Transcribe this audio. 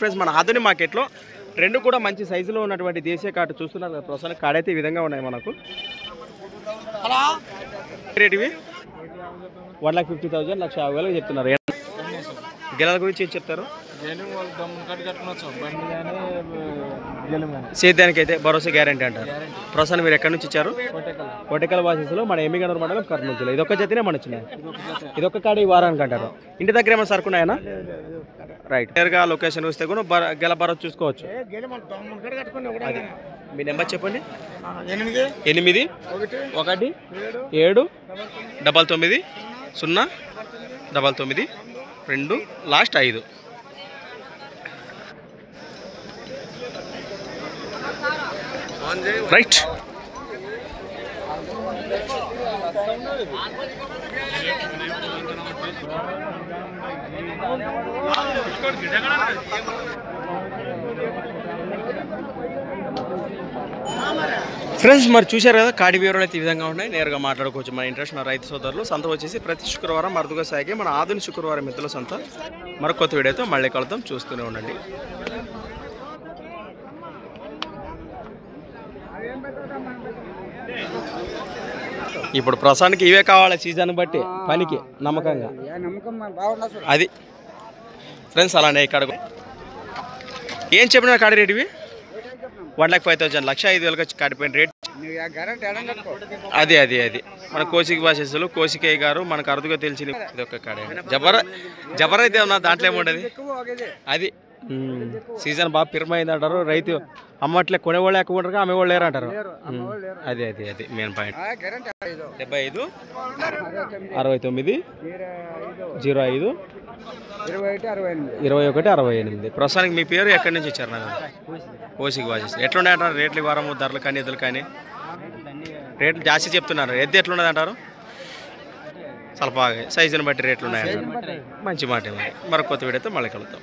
Friends మన ఆధునిక మార్కెట్లో రెండు కూడా మంచి సైజులో ఉన్నటువంటి దేశీయ కాటు చూస్తున్నారు కదా. ప్రస్తుతానికి కాడైతే ఈ విధంగా ఉన్నాయి మనకు. రేట్ ఇవి 1,50,000 1,50,000 చెప్తున్నారు. గెలల గురించి ఏం చెప్తారు? సేద్యానికి అయితే భరోసా గ్యారంటీ అంటారు. ప్రస్తుతానికి మీరు ఎక్కడి నుంచి ఇచ్చారు? కోటెకల్ వాసెస్లో మన ఎమ్మిగనూరు మండలం కర్నూలు జిల్లా. ఇదొక్క జతనే మన వచ్చినాయి. ఇదొక్క కాడ ఈ వారానికి అంటారు. ఇంటి దగ్గర ఏమైనా సరుకున్నాయనా? రైట్. నేరుగా లొకేషన్ వస్తే కూడా గెల భరోసా చూసుకోవచ్చు. మీ నెంబర్ చెప్పండి. 8 1 7 99 0 99 2 లాస్ట్ 5. రైట్. ఫ్రెండ్స్ మరి చూశారు కదా, కాడి వివరాలు అయితే ఈ విధంగా ఉన్నాయి. నేరుగా మాట్లాడుకోవచ్చు మన ఇంట్రెస్ట్ ఉన్న రైతు సోదరులు. సంత వచ్చేసి ప్రతి శుక్రవారం అరుదుగా సాగే మన ఆధునిక శుక్రవారం మిత్రుల సంత. మరొక కొత్త వీడియోతో మళ్ళీ కలుద్దాం. చూస్తూనే ఉండండి. ఇప్పుడు ప్రస్తుతానికి ఇవే కావాలి సీజన్ బట్టి పనికి నమ్మకంగా అది. ఫ్రెండ్స్ అలానే ఇక్కడ ఏం చెప్పిన కాడి రేట్ ఇవి 1,05,000 1,05,000 కాడిపోయిన రేట్. అది అది అది మన కోసిక భాషలు కోసికయ్య గారు మనకు అరుదుగా తెలిసింది. ఇది ఒక కాడ జబర్ అయితే ఉన్నా దాంట్లో ఏముండదు. అది సీజన్ బాగా పిరమైంది అంటారు. రైతు అమ్మట్లే కొనేవాళ్ళు ఎక్కువ ఉంటారు, అమ్మేవాళ్ళు లేరు అంటారు. అది అది అది మెయిన్ పాయింట్. 75 69 05 21 68. ప్రస్తుతానికి మీ పేరు ఎక్కడి నుంచి ఇచ్చారు? నాకు కోసిక వాచెస్. ఎట్లున్నాయి అంటారు రేట్లు? వారము ధరలు కానీ ఎద్దులు కానీ రేట్లు జాస్తి చెప్తున్నారు. ఎద్దు ఎట్లున్నది అంటారు? చాలా బాగా సైజుని బట్టి రేట్లు ఉన్నాయంటారు. మంచి మాట. మరొక కొత్త వీడియోతో మళ్ళీ కలుద్దాం.